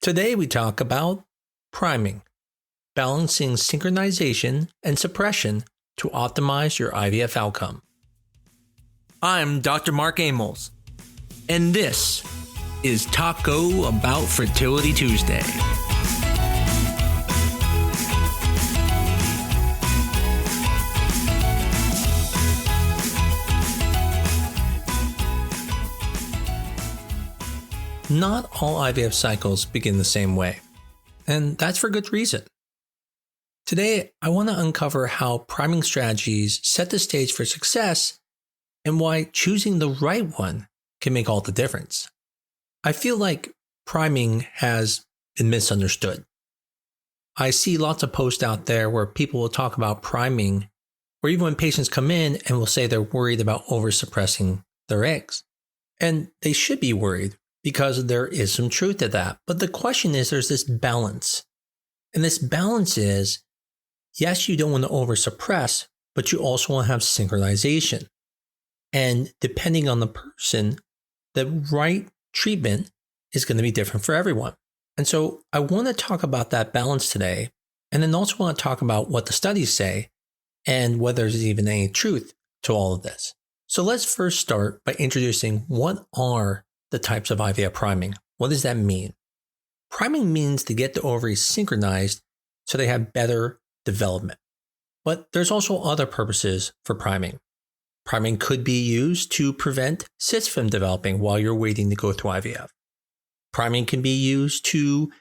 Today we talk about priming, balancing synchronization and suppression to optimize your IVF outcome. I'm Dr. Mark Amols, and this is Taco Bout Fertility Tuesday. Not all IVF cycles begin the same way, and that's for good reason. Today, I want to uncover how priming strategies set the stage for success and why choosing the right one can make all the difference. I feel like priming has been misunderstood. I see lots of posts out there where people will talk about priming, or even when patients come in and will say they're worried about over-suppressing their eggs. And they should be worried, because there is some truth to that. But the question is, there's this balance. And this balance is, yes, you don't want to over-suppress, but you also want to have synchronization. And depending on the person, the right treatment is going to be different for everyone. And so I want to talk about that balance today, and then also want to talk about what the studies say and whether there's even any truth to all of this. So let's first start by introducing what are the types of IVF priming. What does that mean? Priming means to get the ovaries synchronized so they have better development. But there's also other purposes for priming. Priming could be used to prevent cysts from developing while you're waiting to go through IVF. Priming can be used to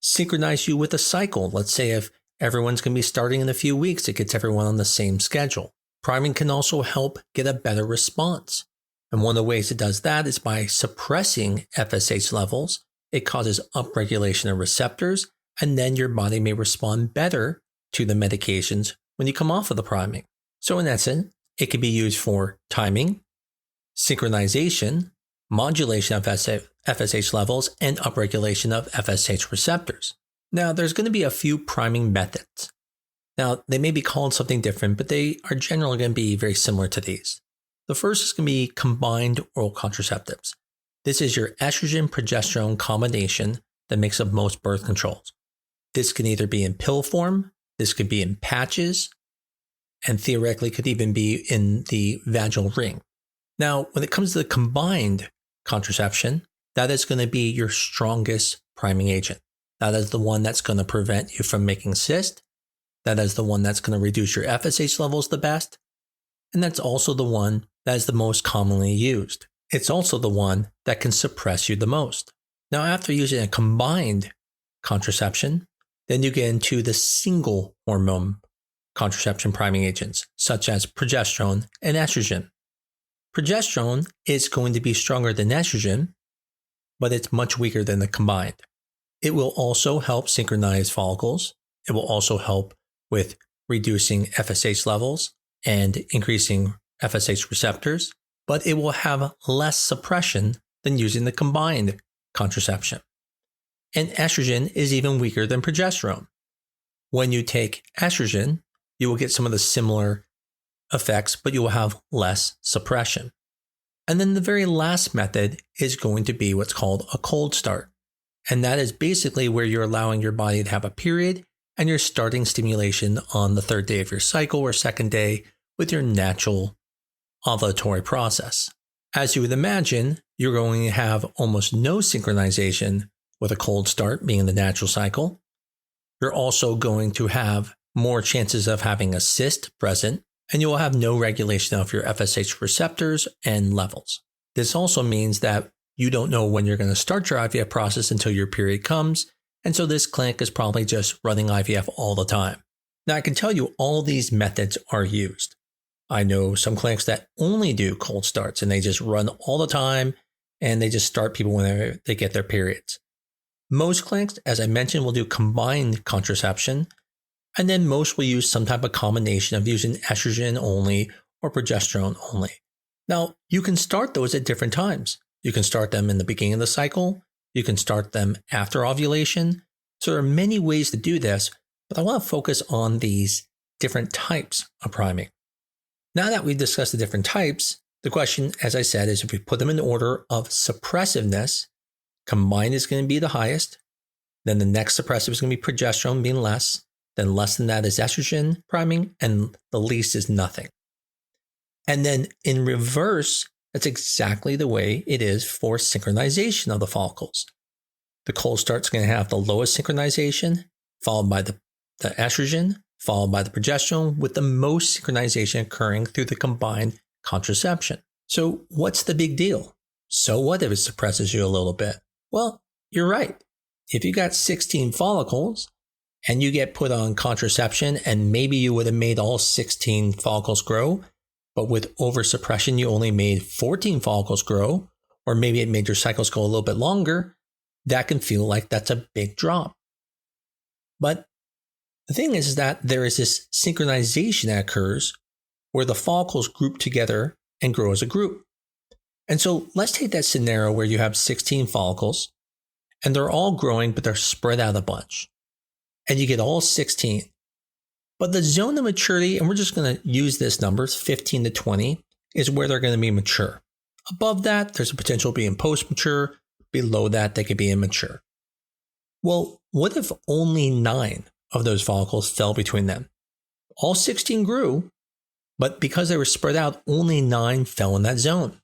synchronize you with a cycle. Let's say if everyone's going to be starting in a few weeks, it gets everyone on the same schedule. Priming can also help get a better response. And one of the ways it does that is by suppressing FSH levels. It causes upregulation of receptors, and then your body may respond better to the medications when you come off of the priming. So in essence, it can be used for timing, synchronization, modulation of FSH levels, and upregulation of FSH receptors. Now, there's going to be a few priming methods. Now, they may be called something different, but they are generally going to be very similar to these. The first is going to be combined oral contraceptives. This is your estrogen-progesterone combination that makes up most birth controls. This can either be in pill form, this could be in patches, and theoretically could even be in the vaginal ring. Now, when it comes to the combined contraception, that is going to be your strongest priming agent. That is the one that's going to prevent you from making cysts. That is the one that's going to reduce your FSH levels the best. And that's also the one that is the most commonly used. It's also the one that can suppress you the most. Now, after using a combined contraception, then you get into the single hormone contraception priming agents, such as progesterone and estrogen. Progesterone is going to be stronger than estrogen, but it's much weaker than the combined. It will also help synchronize follicles. It will also help with reducing FSH levels and increasing FSH receptors, but it will have less suppression than using the combined contraception. And estrogen is even weaker than progesterone. When you take estrogen, you will get some of the similar effects, but you will have less suppression. And then the very last method is going to be what's called a cold start. And that is basically where you're allowing your body to have a period and you're starting stimulation on the third day of your cycle or second day with your natural ovulatory process. As you would imagine, you're going to have almost no synchronization with a cold start being the natural cycle. You're also going to have more chances of having a cyst present, and you will have no regulation of your FSH receptors and levels. This also means that you don't know when you're going to start your IVF process until your period comes, and so this clinic is probably just running IVF all the time. Now, I can tell you all these methods are used. I know some clinics that only do cold starts and they just run all the time and they just start people when they get their periods. Most clinics, as I mentioned, will do combined contraception, and then most will use some type of combination of using estrogen-only or progesterone-only. Now, you can start those at different times. You can start them in the beginning of the cycle. You can start them after ovulation. So there are many ways to do this, but I want to focus on these different types of priming. Now that we've discussed the different types, the question, as I said, is if we put them in order of suppressiveness, combined is going to be the highest, Then the next suppressive is going to be progesterone being less. Then less than that is estrogen priming, and the least is nothing. And then in reverse, that's exactly the way it is for synchronization of the follicles. The cold start's going to have the lowest synchronization, followed by the estrogen, followed by the progesterone, with the most synchronization occurring through the combined contraception. So what's the big deal? So what if it suppresses you a little bit? Well, you're right. If you got 16 follicles and you get put on contraception and maybe you would have made all 16 follicles grow, but with over-suppression you only made 14 follicles grow, or maybe it made your cycles go a little bit longer, that can feel like that's a big drop. But the thing is that there is this synchronization that occurs where the follicles group together and grow as a group. And so let's take that scenario where you have 16 follicles and they're all growing, but they're spread out a bunch. And you get all 16. But the zone of maturity, and we're just going to use this number, 15 to 20, is where they're going to be mature. Above that, there's a potential being post-mature. Below that, they could be immature. Well, what if only 9 of those follicles fell between them? All 16 grew, but because they were spread out, only 9 fell in that zone.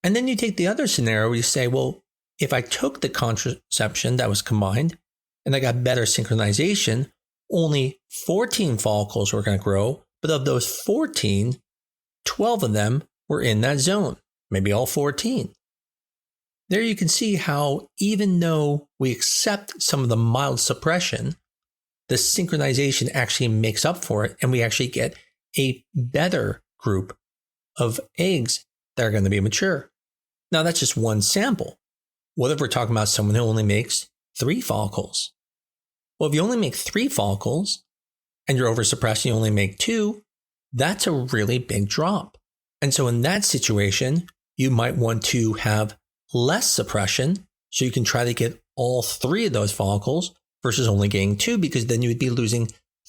And then you take the other scenario where you say, well, if I took the contraception that was combined and I got better synchronization, only 14 follicles were going to grow, but of those 14, 12 of them were in that zone, maybe all 14. There you can see how even though we accept some of the mild suppression, the synchronization actually makes up for it, and we actually get a better group of eggs that are going to be mature. Now, that's just one sample. What if we're talking about someone who only makes 3 follicles? Well, if you only make 3 follicles and you're over-suppressed and you only make 2, that's a really big drop. And so in that situation, you might want to have less suppression so you can try to get all 3 of those follicles versus only getting 2, because then you would be losing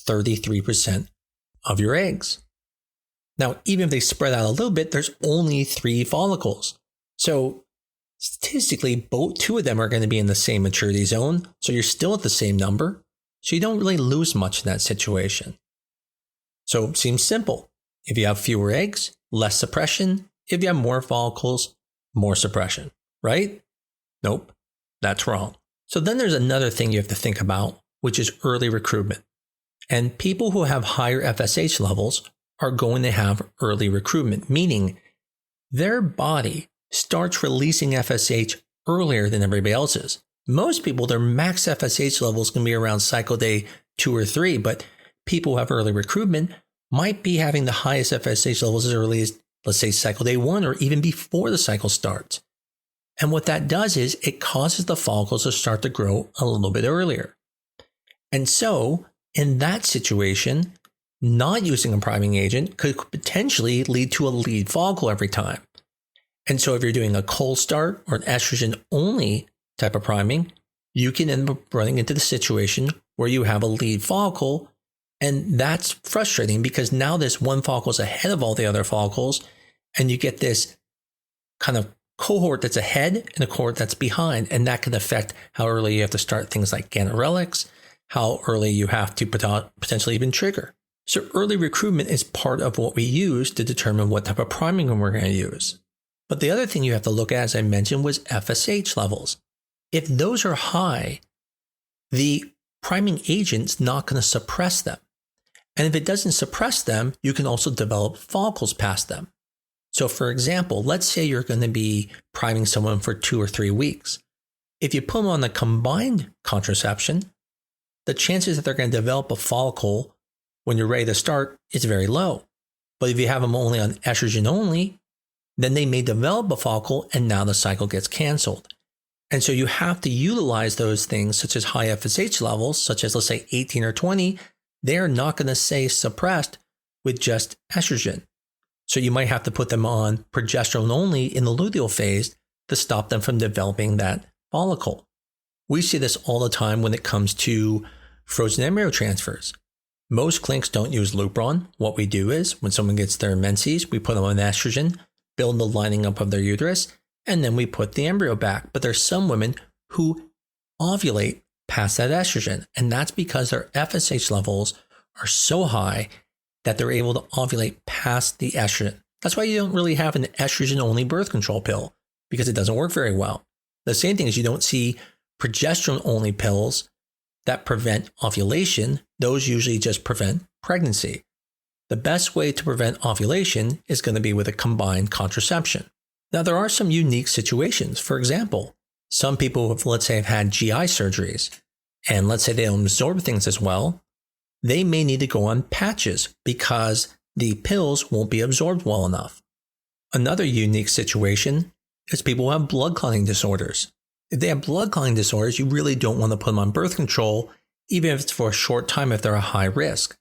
33% of your eggs. Now, even if they spread out a little bit, there's only 3 follicles. So statistically, 2 of them are going to be in the same maturity zone. So you're still at the same number. So you don't really lose much in that situation. So it seems simple. If you have fewer eggs, less suppression. If you have more follicles, more suppression, right? Nope, that's wrong. So then there's another thing you have to think about, which is early recruitment. And people who have higher FSH levels are going to have early recruitment, meaning their body starts releasing FSH earlier than everybody else's. Most people, their max FSH levels can be around cycle day 2 or 3, but people who have early recruitment might be having the highest FSH levels as early as, let's say, cycle day 1 or even before the cycle starts. And what that does is it causes the follicles to start to grow a little bit earlier. And so in that situation, not using a priming agent could potentially lead to a lead follicle every time. And so if you're doing a cold start or an estrogen-only type of priming, you can end up running into the situation where you have a lead follicle. And that's frustrating because now this one follicle is ahead of all the other follicles, and you get this kind of cohort that's ahead and a cohort that's behind. And that can affect how early you have to start things like ganirelix, how early you have to potentially even trigger. So early recruitment is part of what we use to determine what type of priming we're going to use. But the other thing you have to look at, as I mentioned, was FSH levels. If those are high, the priming agent's not going to suppress them. And if it doesn't suppress them, you can also develop follicles past them. So for example, let's say you're going to be priming someone for 2 or 3 weeks. If you put them on the combined contraception, the chances that they're going to develop a follicle when you're ready to start is very low. But if you have them only on estrogen only, then they may develop a follicle and now the cycle gets canceled. And so you have to utilize those things such as high FSH levels, such as let's say 18 or 20. They're not going to stay suppressed with just estrogen. So you might have to put them on progesterone only in the luteal phase to stop them from developing that follicle. We see this all the time when it comes to frozen embryo transfers. Most clinics don't use Lupron. What we do is when someone gets their menses, we put them on estrogen, build the lining up of their uterus, and then we put the embryo back. But there's some women who ovulate past that estrogen. And that's because their FSH levels are so high that they're able to ovulate past the estrogen. That's why you don't really have an estrogen-only birth control pill, because it doesn't work very well. The same thing is you don't see progesterone-only pills that prevent ovulation. Those usually just prevent pregnancy. The best way to prevent ovulation is going to be with a combined contraception. Now, there are some unique situations. For example, some people, let's say, have had GI surgeries, and let's say they don't absorb things as well. They may need to go on patches because the pills won't be absorbed well enough. Another unique situation is people who have blood clotting disorders. If they have blood clotting disorders, you really don't want to put them on birth control, even if it's for a short time if they're a high risk.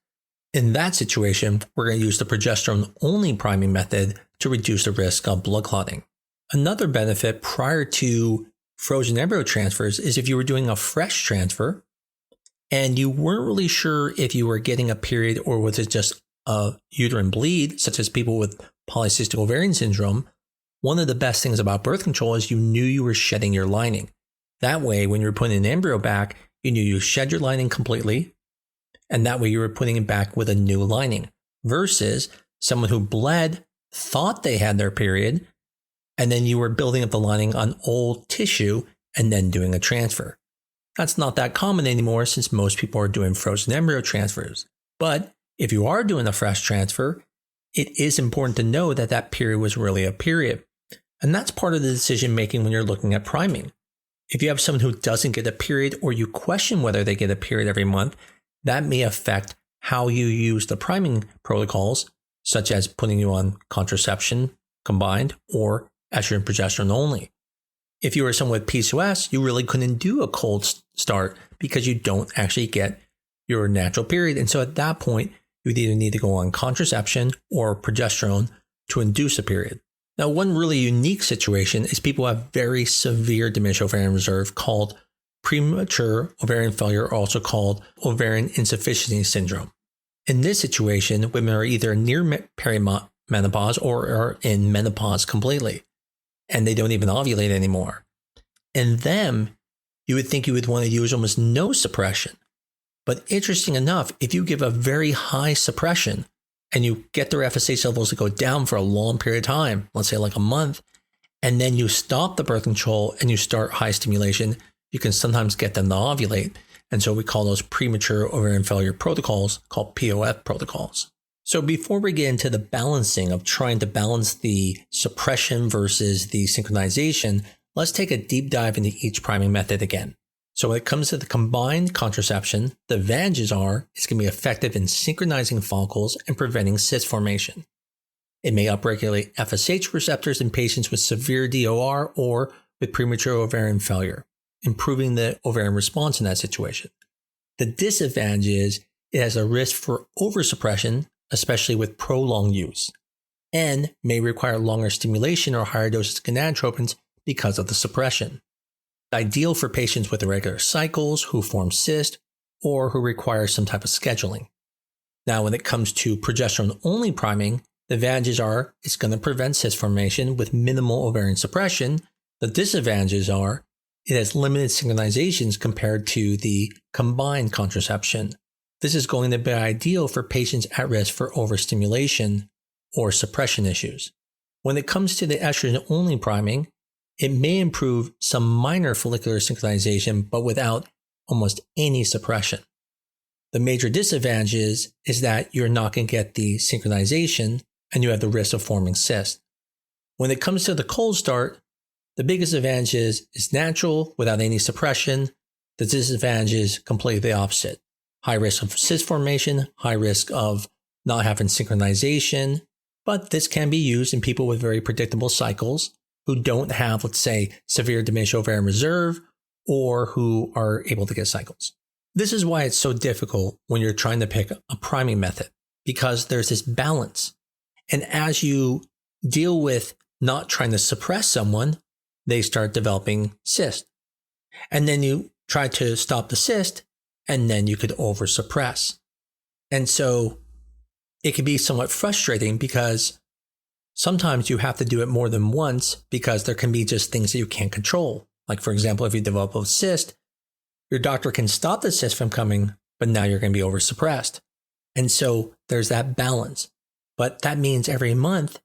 In that situation, we're going to use the progesterone-only priming method to reduce the risk of blood clotting. Another benefit prior to frozen embryo transfers is if you were doing a fresh transfer and you weren't really sure if you were getting a period or was it just a uterine bleed, such as people with polycystic ovarian syndrome, one of the best things about birth control is you knew you were shedding your lining. That way, when you were putting an embryo back, you knew you shed your lining completely, and that way you were putting it back with a new lining, versus someone who bled, thought they had their period, and then you were building up the lining on old tissue and then doing a transfer. That's not that common anymore since most people are doing frozen embryo transfers. But if you are doing a fresh transfer, it is important to know that that period was really a period. And that's part of the decision making when you're looking at priming. If you have someone who doesn't get a period or you question whether they get a period every month, that may affect how you use the priming protocols, such as putting you on contraception combined or estrogen progesterone only. If you were someone with PCOS, you really couldn't do a cold start because you don't actually get your natural period. And so at that point, you'd either need to go on contraception or progesterone to induce a period. Now, one really unique situation is people who have very severe diminished ovarian reserve called premature ovarian failure, also called ovarian insufficiency syndrome. In this situation, women are either near perimenopause or are in menopause completely, and they don't even ovulate anymore. In them, you would think you would want to use almost no suppression. But interesting enough, if you give a very high suppression and you get their FSH levels to go down for a long period of time, let's say like a month, and then you stop the birth control and you start high stimulation, you can sometimes get them to ovulate. And so we call those premature ovarian failure protocols called POF protocols. So before we get into the balancing of trying to balance the suppression versus the synchronization, let's take a deep dive into each priming method again. So when it comes to the combined contraception, the advantages are it's going to be effective in synchronizing follicles and preventing cyst formation. It may upregulate FSH receptors in patients with severe DOR or with premature ovarian failure, improving the ovarian response in that situation. The disadvantage is it has a risk for over-suppression, especially with prolonged use, and may require longer stimulation or higher doses of gonadotropins because of the suppression. Ideal for patients with irregular cycles, who form cysts, or who require some type of scheduling. Now, when it comes to progesterone-only priming, the advantages are it's going to prevent cyst formation with minimal ovarian suppression. The disadvantages are it has limited synchronizations compared to the combined contraception. This is going to be ideal for patients at risk for overstimulation or suppression issues. When it comes to the estrogen-only priming, it may improve some minor follicular synchronization, but without almost any suppression. The major disadvantage is that you're not going to get the synchronization and you have the risk of forming cysts. When it comes to the cold start, the biggest advantage is it's natural without any suppression. The disadvantage is completely the opposite. High risk of cyst formation, high risk of not having synchronization, but this can be used in people with very predictable cycles who don't have, let's say, severe diminished ovarian reserve or who are able to get cycles. This is why it's so difficult when you're trying to pick a priming method, because there's this balance. And as you deal with not trying to suppress someone, they start developing cyst. And then you try to stop the cyst, and then you could over-suppress. And so it can be somewhat frustrating because sometimes you have to do it more than once because there can be just things that you can't control. Like, for example, if you develop a cyst, Your doctor can stop the cyst from coming, but now you're going to be over-suppressed. And so there's that balance. But that means every month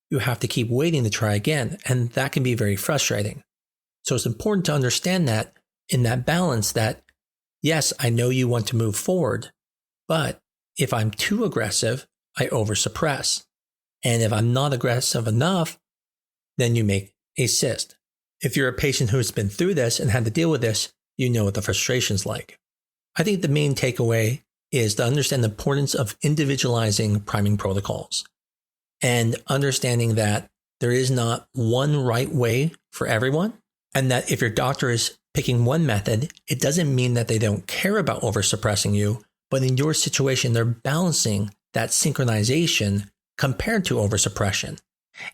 you have to keep waiting to try again. And that can be very frustrating. So it's important to understand that in that balance that, yes, I know you want to move forward, but if I'm too aggressive, I over-suppress. And if I'm not aggressive enough, then you make a cyst. If you're a patient who's been through this and had to deal with this, you know what the frustration's like. I think the main takeaway is to understand the importance of individualizing priming protocols and understanding that there is not one right way for everyone, and that if your doctor is picking one method, it doesn't mean that they don't care about over-suppressing you, but in your situation, they're balancing that synchronization compared to over-suppression.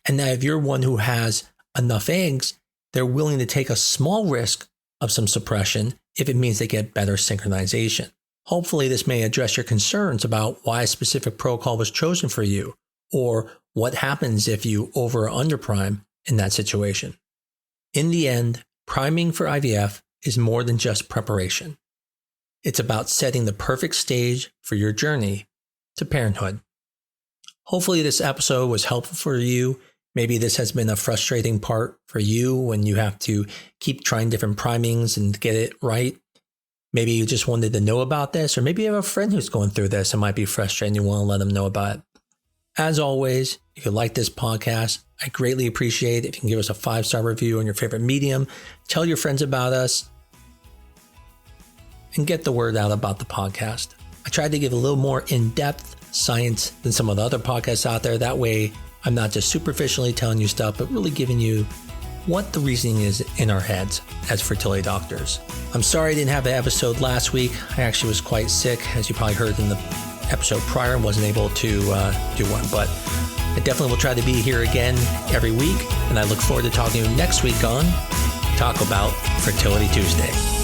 And that if you're one who has enough eggs, they're willing to take a small risk of some suppression if it means they get better synchronization. Hopefully, this may address your concerns about why a specific protocol was chosen for you, or what happens if you over or under prime in that situation. In the end, priming for IVF is more than just preparation. It's about setting the perfect stage for your journey to parenthood. Hopefully this episode was helpful for you. Maybe this has been a frustrating part for you when you have to keep trying different primings and get it right. Maybe you just wanted to know about this, or maybe you have a friend who's going through this and might be frustrated and you want to let them know about it. As always, if you like this podcast, I greatly appreciate it if you can give us a 5-star review on your favorite medium, tell your friends about us, and get the word out about the podcast. I tried to give a little more in-depth science than some of the other podcasts out there. That way, I'm not just superficially telling you stuff, but really giving you what the reasoning is in our heads as fertility doctors. I'm sorry I didn't have the episode last week. I actually was quite sick, as you probably heard in the episode prior, and wasn't able to do one. But I definitely will try to be here again every week, and I look forward to talking to you next week on Taco Bout Fertility Tuesday.